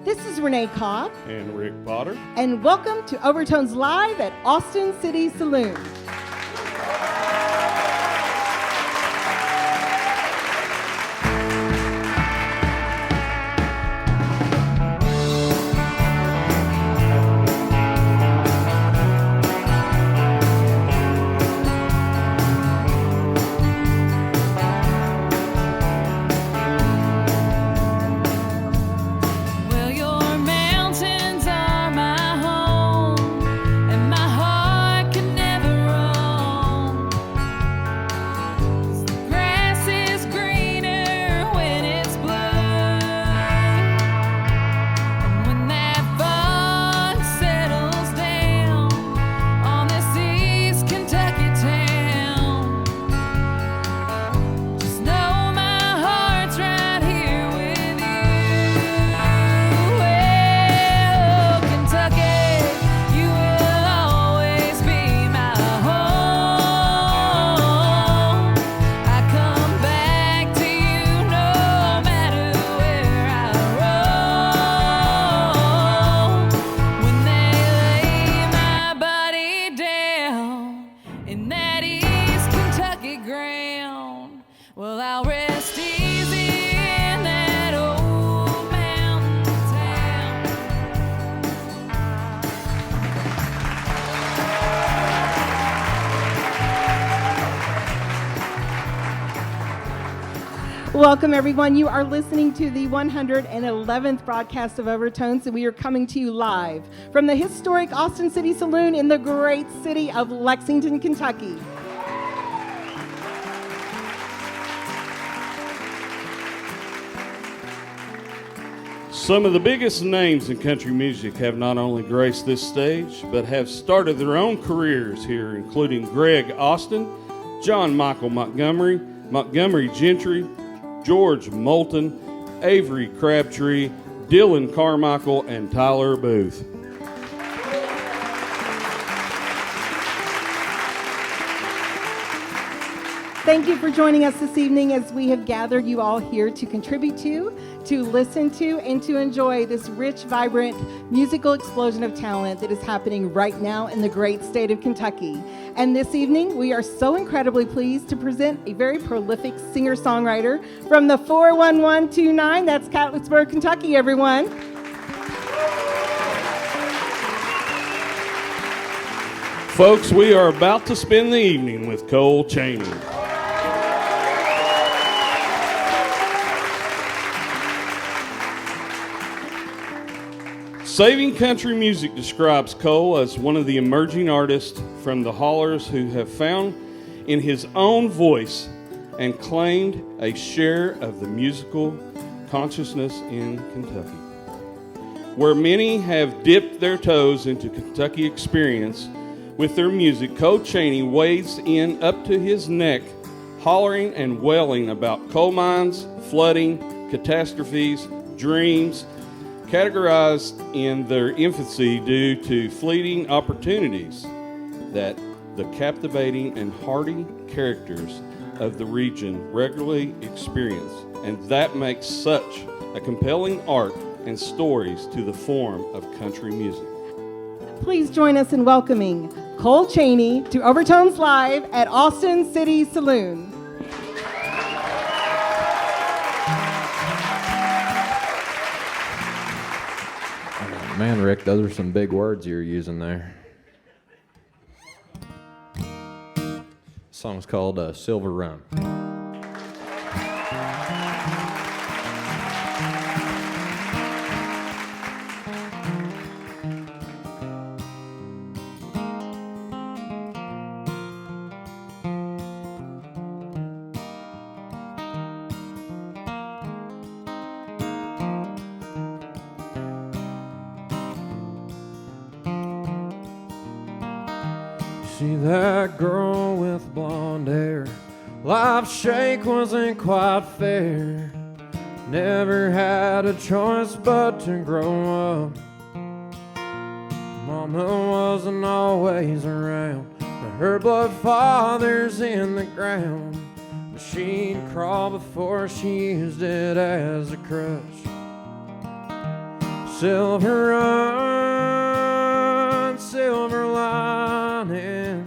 This is Renee Cobb and Rick Potter, and welcome to Overtones Live at Austin City Saloon. Welcome, everyone. You are listening to the 111th broadcast of Overtones, and we are coming to you live from the historic Austin City Saloon in the great city of Lexington, Kentucky. Some of the biggest names in country music have not only graced this stage, but have started their own careers here, including Greg Austin, John Michael Montgomery, Montgomery Gentry, George Moulton, Avery Crabtree, Dylan Carmichael, and Tyler Booth. Thank you for joining us this evening as we have gathered you all here to contribute to listen to, and to enjoy this rich, vibrant musical explosion of talent that is happening right now in the great state of Kentucky. And this evening, we are so incredibly pleased to present a very prolific singer-songwriter from the 41129. That's Catlettsburg, Kentucky, everyone. Folks, we are about to spend the evening with Cole Chaney. Saving Country Music describes Cole as one of the emerging artists from the hollers who have found in his own voice and claimed a share of the musical consciousness in Kentucky. Where many have dipped their toes into Kentucky experience with their music, Cole Chaney wades in up to his neck, hollering and wailing about coal mines, flooding, catastrophes, dreams, categorized in their infancy due to fleeting opportunities that the captivating and hardy characters of the region regularly experience. And that makes such a compelling art and stories to the form of country music. Please join us in welcoming Cole Chaney to Overtones Live at Austin City Saloon. Man, Rick, those are some big words you're using there. The song's called Silver Rum. See that girl with blonde hair, life's shake wasn't quite fair. Never had a choice but to grow up. Mama wasn't always around, but her blood father's in the ground. But she'd crawl before she used it as a crutch. Silver run, silver lining,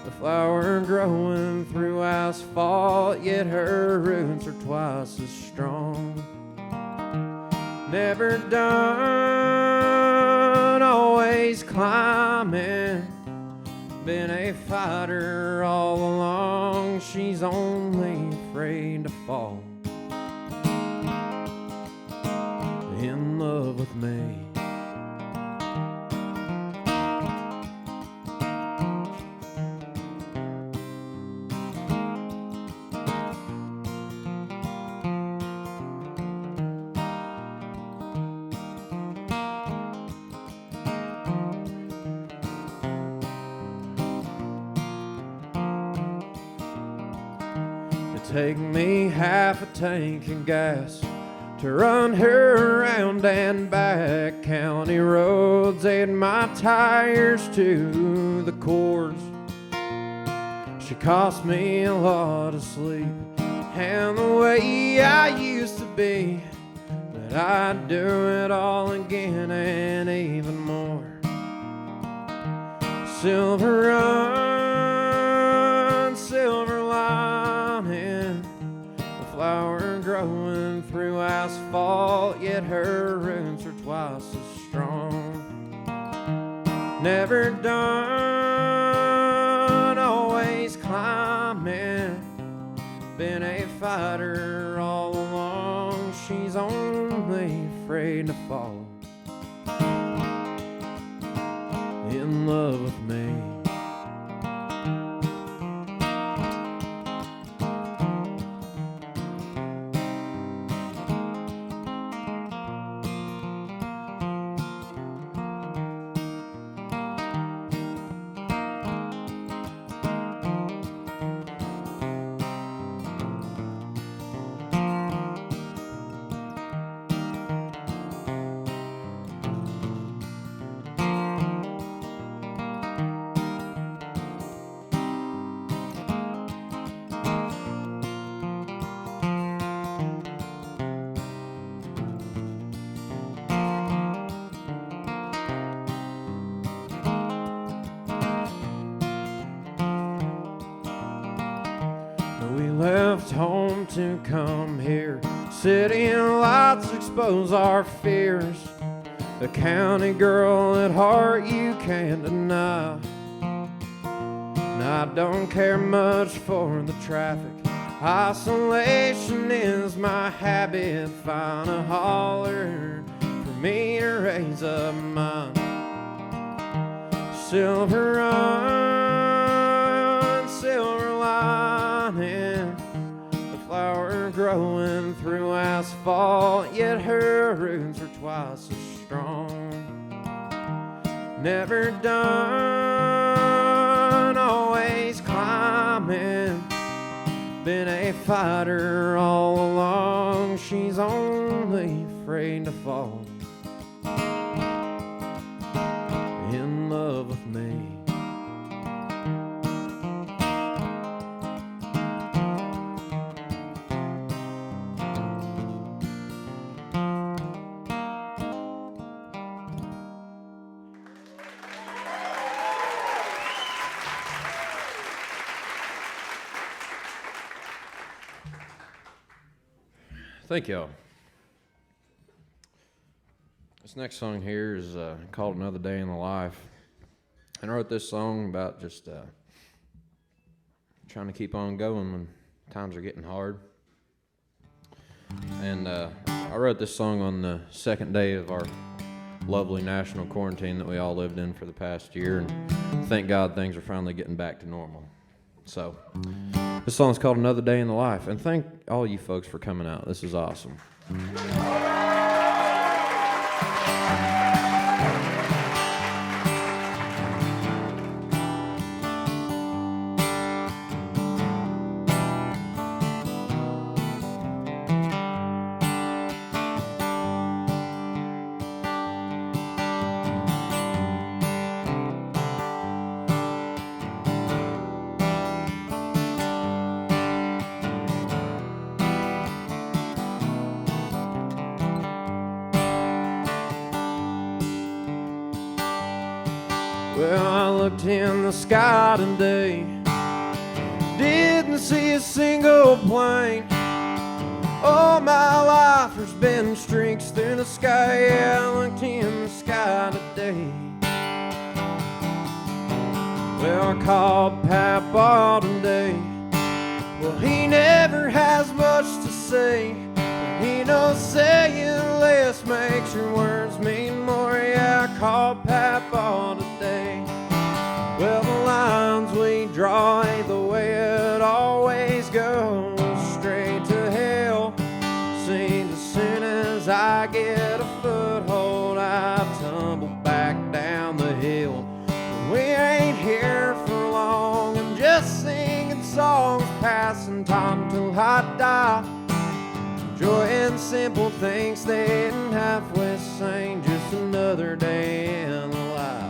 the flower growing through asphalt, yet her roots are twice as strong. Never done, always climbing, been a fighter all along. She's only afraid to fall in love with me. Take me half a tank of gas to run her around and back. County roads ate my tires to the cores. She cost me a lot of sleep and the way I used to be, but I'd do it all again and even more. Silver run, silver lining, the flower growing through asphalt, yet her roots are twice as strong. Never done, always climbing, been a fighter all along. She's only afraid to fall in love with me. Left home to come here, city lights expose our fears. A county girl at heart you can't deny. And I don't care much for the traffic, isolation is my habit. Find a holler for me to raise up mine. Silver run, silver lining, flower growing through asphalt, yet her roots are twice as strong. Never done, always climbing, been a fighter all along. She's only afraid to fall in love with me. Thank y'all. This next song here is called Another Day in the Life. And I wrote this song about just trying to keep on going when times are getting hard. And I wrote this song on the second day of our lovely national quarantine that we all lived in for the past year. And thank God things are finally getting back to normal. So this song's called Another Day in the Life. And thank all you folks for coming out. This is awesome. Well, I looked in the sky today, didn't see a single plane. All my life there's been streaks through the sky. Yeah, I looked in the sky today. Well, I called Papa today. Well, he never has much to say. He knows saying less makes your words mean more. Yeah, I called Papa today. Well, the lines we draw ain't the way it always goes. Straight to hell. Seems as soon as I get a foothold, I tumble back down the hill. We ain't here for long. I'm just singing songs, passing time till I die. Enjoying simple things, staying halfway sane. Just another day in the life.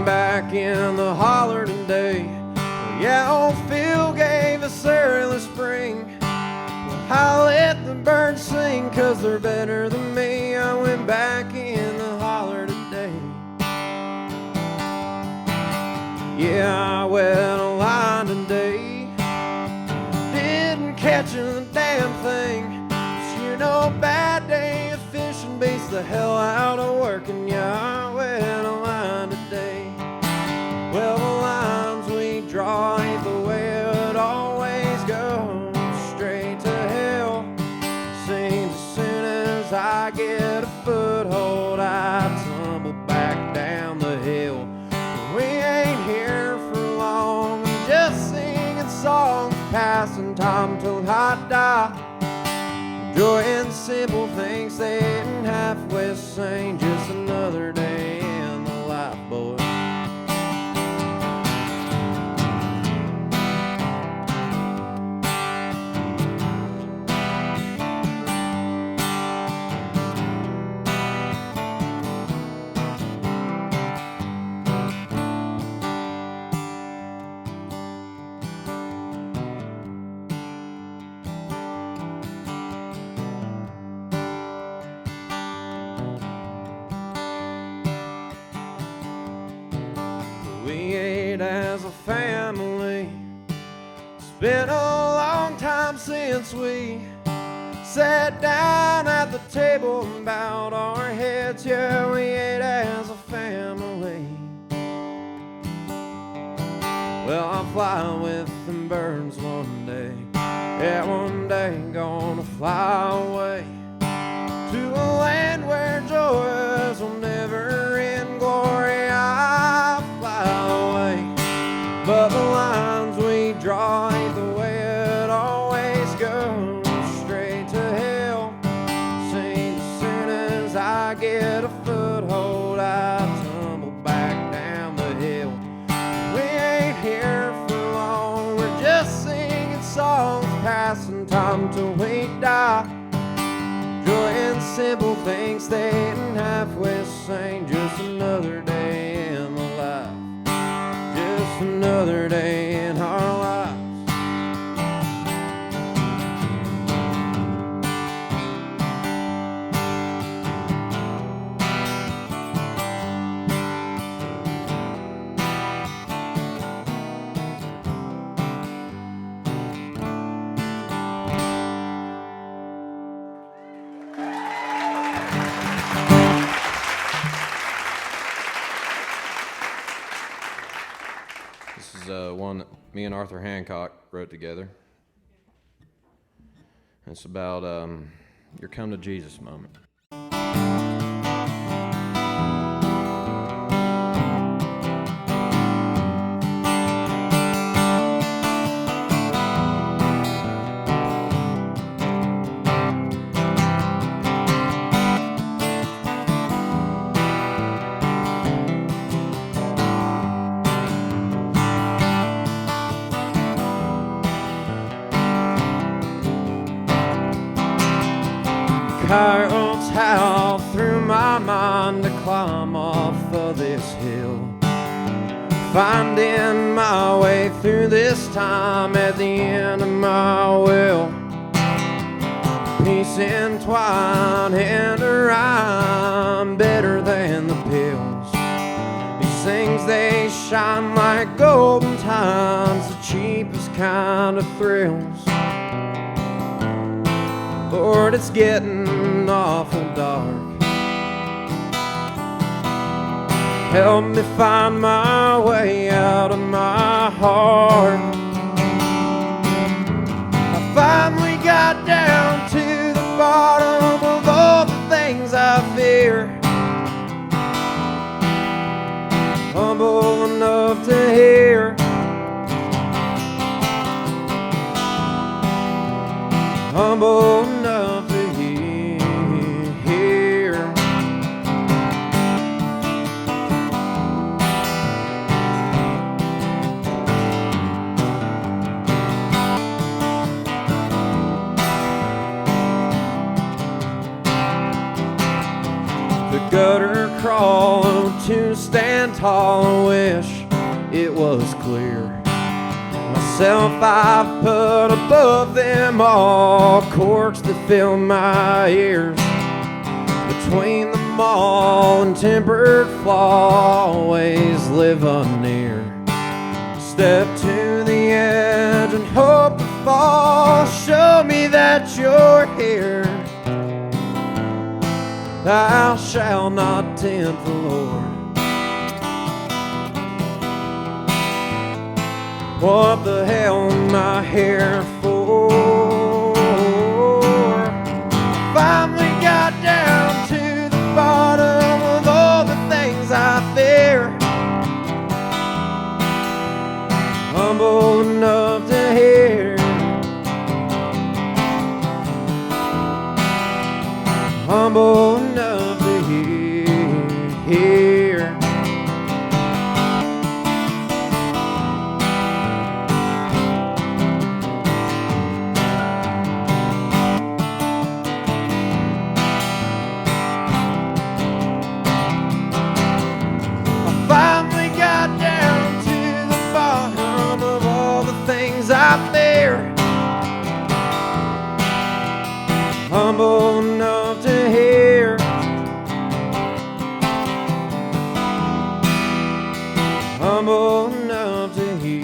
Back in the holler today. Well, yeah, old Phil gave us early spring. Well, I let the birds sing 'cause they're better than me. I went back in the holler today. Yeah, I wet a line today. Didn't catch a damn thing. But you know, bad day of fishing beats the hell out of working. Yeah, I wet a line today. Well, the lines we draw ain't the way it always goes. Straight to hell. Seems as soon as I get a foothold, I tumble back down the hill. We ain't here for long. I'm just singing songs, passing time till I die. Enjoying simple things, staying halfway sane. Just another day in the life, boy. As a family, it's been a long time since we sat down at the table and bowed our heads. Yeah, we ate as a family. Well, I'll fly with them birds one day. Yeah, one day gonna fly away to a land where joys will never end. Glory, I'll fly away. But the lines we draw ain't the way it always goes. Straight to hell. Seems as soon as I get a foothold, I tumble back down the hill. We ain't here for long. We're just singing songs, passing time till we die. Enjoying simple things, staying halfway sane. Just another day in the life. Just another day in our lives. This is one that me and Arthur Hancock wrote together. It's about your come to Jesus moment. coyotes howl through my mind to climb off of this hill, finding my way through this time at the end of my will. Peace entwined and a rhyme better than the pills. These things, they shine like golden times, the cheapest kind of thrills. Lord, it's getting awful dark. Help me find my way out of my heart. I finally got down to the bottom of all the things I fear. Humble enough to hear. Humble enough to hear. The gutter crawl to stand tall, I wish it was clear. Myself I've put above them all, corks that fill my ears. Between them all and tempered flaw, always live unnear. Step to the edge and hope to fall. Show me that you're here. Thou shalt not tempt the Lord. What the hell am I here for? Finally got down to the bottom of all the things I fear. Humble enough to hear. Humble enough to hear. Out there, humble enough to hear. Humble enough to hear.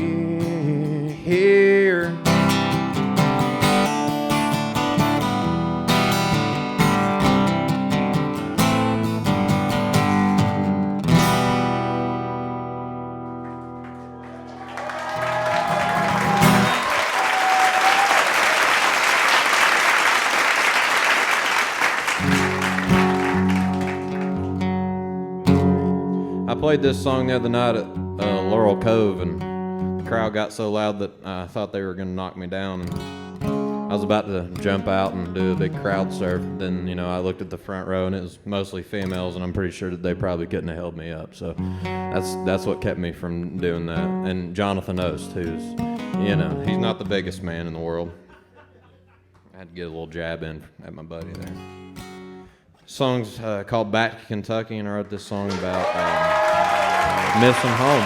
I played this song the other night at Laurel Cove, and the crowd got so loud that I thought they were going to knock me down. And I was about to jump out and do a big crowd surf. Then, I looked at the front row, and it was mostly females, and I'm pretty sure that they probably couldn't have held me up. So that's what kept me from doing that. And Jonathan Oast, who's, he's not the biggest man in the world. I had to get a little jab in at my buddy there. Song's called Back to Kentucky, and I wrote this song about missing home.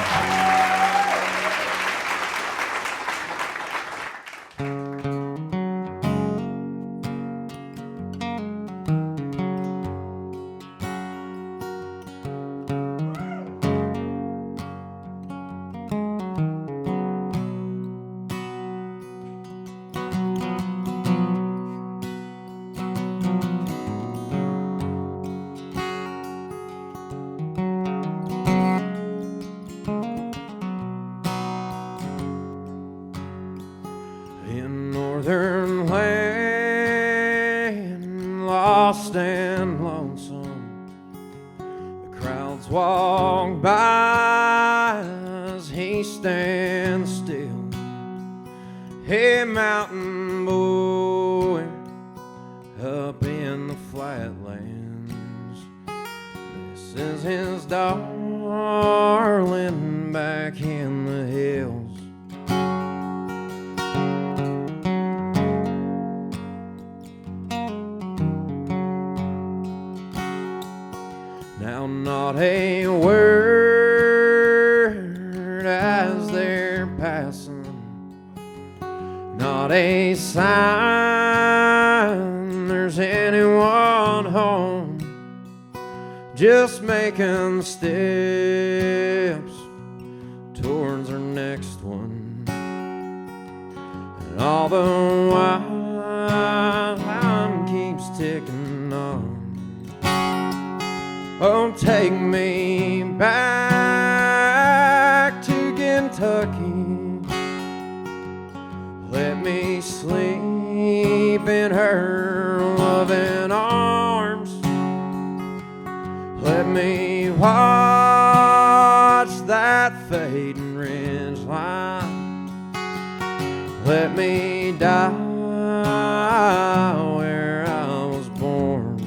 Northern land, lost and lonesome, the crowds walk by as he stands still. Hey, mountain boy, up in the flatlands, this is his darling back in the hills. not a word as they're passing, not a sign there's anyone home, just making steps towards our next one. And all the while time keeps ticking on. Oh, take me back to Kentucky. Let me sleep in her loving arms. Let me watch that fading ridge line. Let me die where I was born.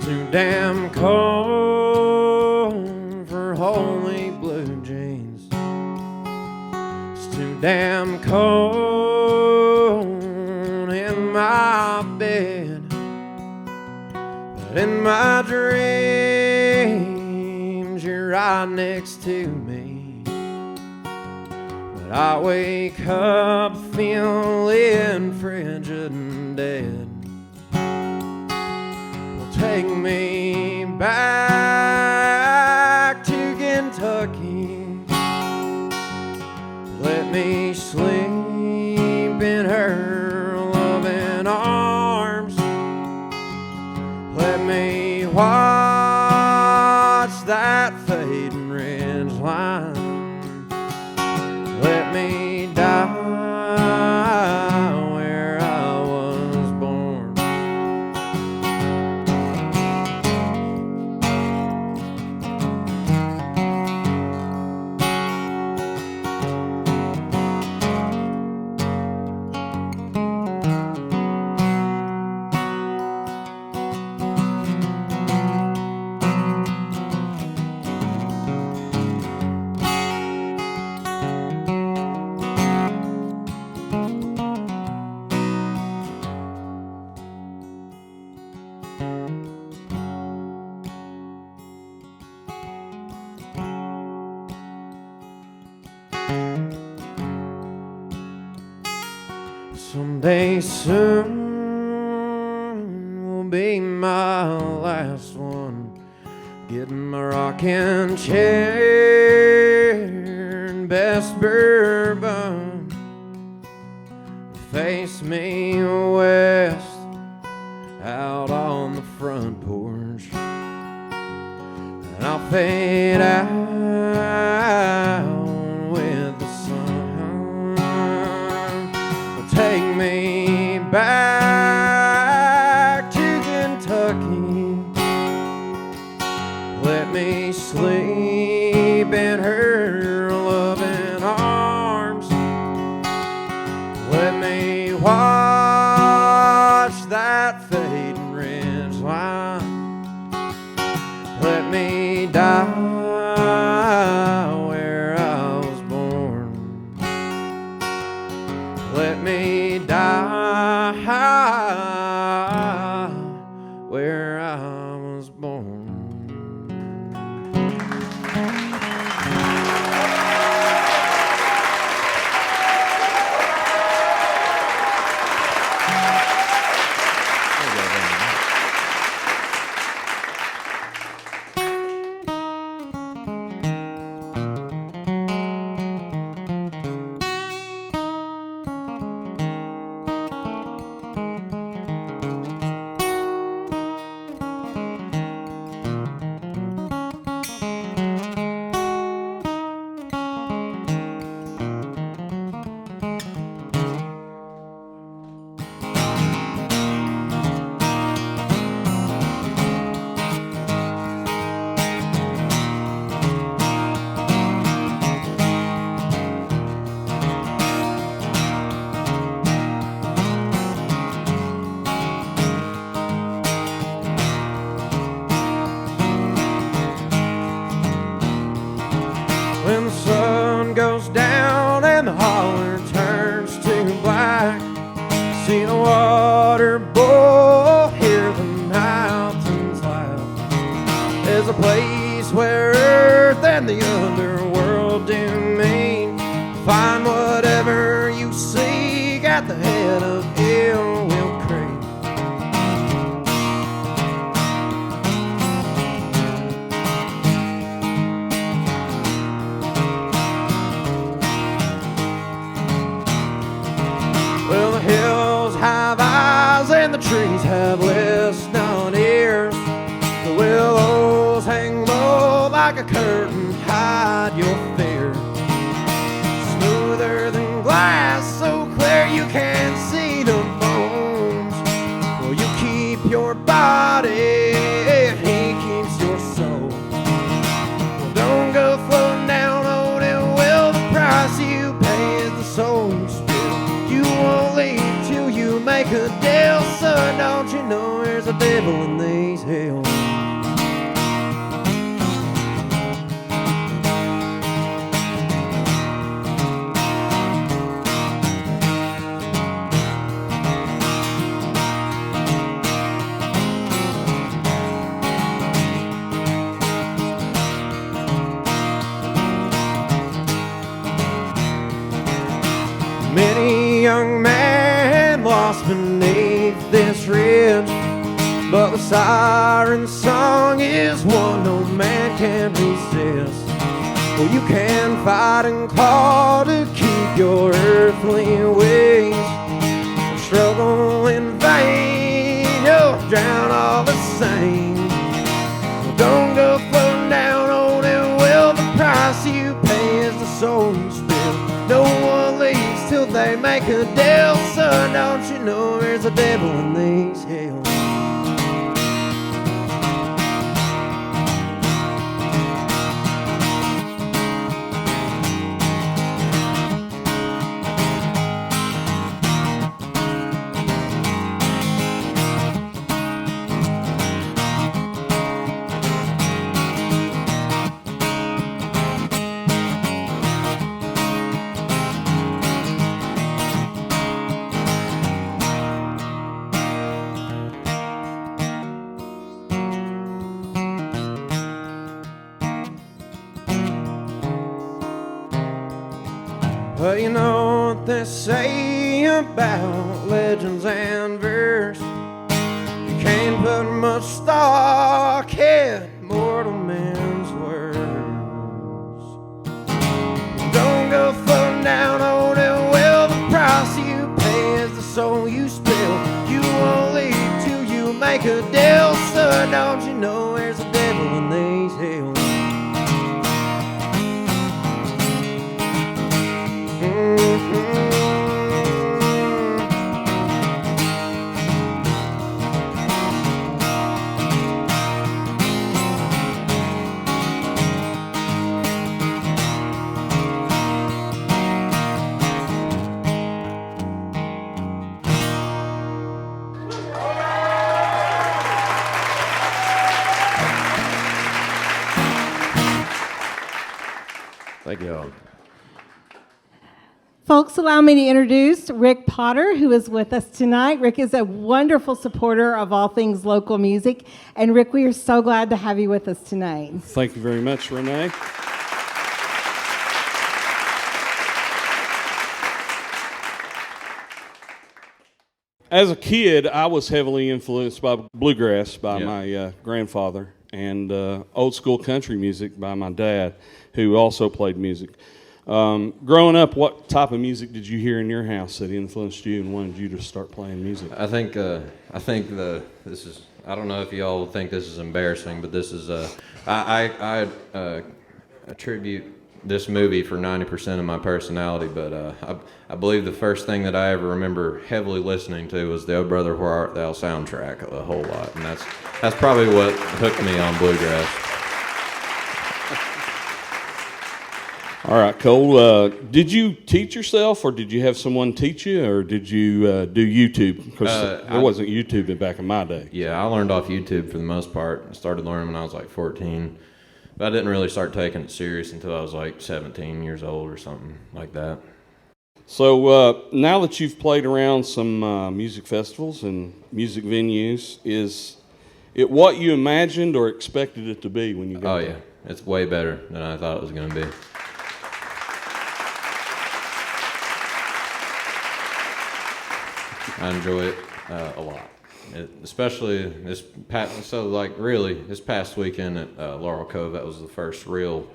Too damn cold for holy blue jeans. It's too damn cold in my bed. But in my dreams, you're right next to me. But I wake up feeling frigid and dead. Take me back to Kentucky. Let me sleep in her loving arms. Let me watch that fading ridge line. Let me die where I was born. Someday soon will be my last one. Getting my rocking chair and best bourbon. Face me west out on the front porch. And I'll fade out with the sun. Take me back to Kentucky. Let me sleep in her loving arms. Let me watch that fading ridge line. Let me die where I was born. Let me die where I was born. See the water boil, hear the mountains laugh. There's a place where earth and the underworld do meet. Find whatever you seek at the head of Ill Will Creek. Well, the hills have eyes and the trees have listening ears. The willows hang low like a curtain, hide your fear. Smoother than glass, so clear you can't see the bones. Well, you keep your body, he keeps your soul. Well, don't go floating down on it, well, the price you pay is the soul you spill. You won't leave till you make a deal, son, don't you know there's a devil in these hills. Many young man lost beneath this ridge, but the siren song is one no man can resist. Well, you can fight and claw to keep your earthly wings. Struggle in vain, you'll drown all the same. Well, don't go floating down on it, well, the price you pay is the soul you spill. No one leaves till they make a deal, son, don't you know there's a devil in these hills. Well, you know what they say about legends and verse. You can't put much stock in mortal men's words. Don't go floating down on it, well, the price you pay is the soul you spill. You won't leave till you make a deal, son, don't you know there's a devil in these hills. Thank you all. Folks, allow me to introduce Rick Potter, who is with us tonight. Rick is a wonderful supporter of all things local music. And Rick, we are so glad to have you with us tonight. Thank you very much, Renee. As a kid, I was heavily influenced by bluegrass by my grandfather and old school country music by my dad, who also played music. Growing up, what type of music did you hear in your house that influenced you and wanted you to start playing music? I think this is. I don't know if y'all think this is embarrassing, but this is. I attribute this movie for 90% of my personality, but I believe the first thing that I ever remember heavily listening to was the "Oh Brother Where Art Thou" soundtrack a whole lot, and that's probably what hooked me on bluegrass. All right, Cole, did you teach yourself, or did you have someone teach you, or did you do YouTube? Because there wasn't YouTube back in my day. Yeah, I learned off YouTube for the most part. I started learning when I was like 14. But I didn't really start taking it serious until I was like 17 years old or something like that. So now that you've played around some music festivals and music venues, is it what you imagined or expected it to be when you got there? Yeah, it's way better than I thought it was going to be. I enjoy it a lot, especially this past weekend at Laurel Cove. That was the first real.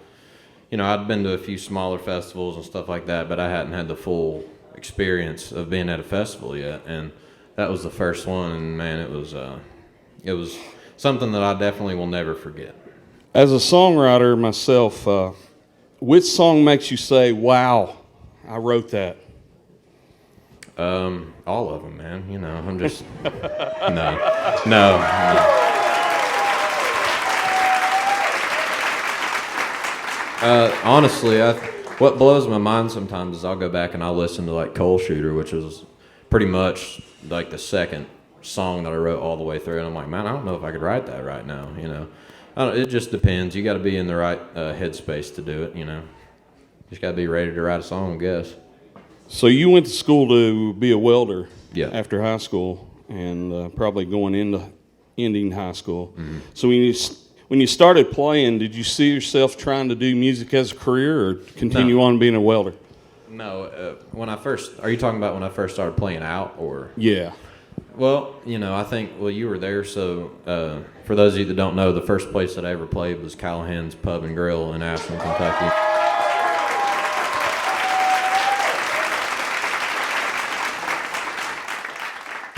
I'd been to a few smaller festivals and stuff like that, but I hadn't had the full experience of being at a festival yet, and that was the first one. And man, it was something that I definitely will never forget. As a songwriter myself, which song makes you say, "Wow, I wrote that"? All of them, man. I'm just no. Honestly, what blows my mind sometimes is I'll go back and I'll listen to like Coal Shooter, which was pretty much like the second song that I wrote all the way through, and I'm like, man, I don't know if I could write that right now. It just depends. You got to be in the right headspace to do it. Just got to be ready to write a song, I guess. So you went to school to be a welder after high school, and probably going into ending high school. Mm-hmm. So when you started playing, did you see yourself trying to do music as a career or continue on being a welder? No. Are you talking about when I first started playing out, or? Yeah. Well, I think, you were there, so for those of you that don't know, the first place that I ever played was Callahan's Pub and Grill in Ashland, Kentucky.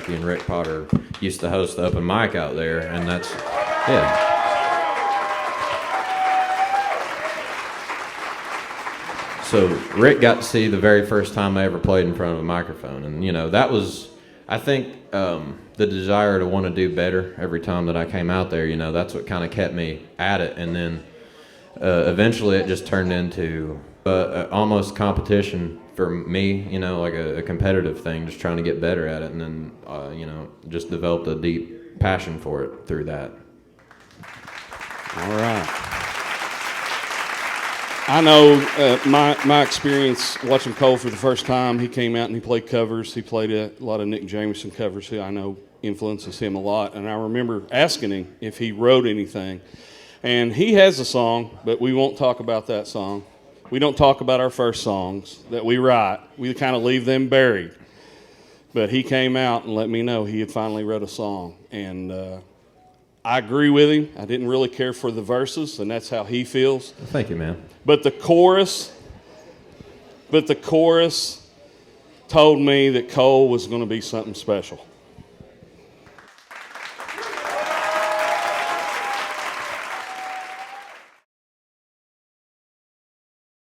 And Rick Potter used to host the open mic out there, and So Rick got to see the very first time I ever played in front of a microphone, and that was, I think, the desire to want to do better every time that I came out there. That's what kind of kept me at it, and then eventually it just turned into almost competition for me, like a competitive thing, just trying to get better at it, and then just developed a deep passion for it through that. All right. I know my experience watching Cole for the first time, he came out and he played covers. He played a lot of Nick Jameson covers, who I know influences him a lot. And I remember asking him if he wrote anything. And he has a song, but we won't talk about that song. We don't talk about our first songs that we write. We kind of leave them buried. But he came out and let me know he had finally wrote a song. And I agree with him. I didn't really care for the verses, and that's how he feels. Thank you, man. But the chorus told me that Cole was going to be something special.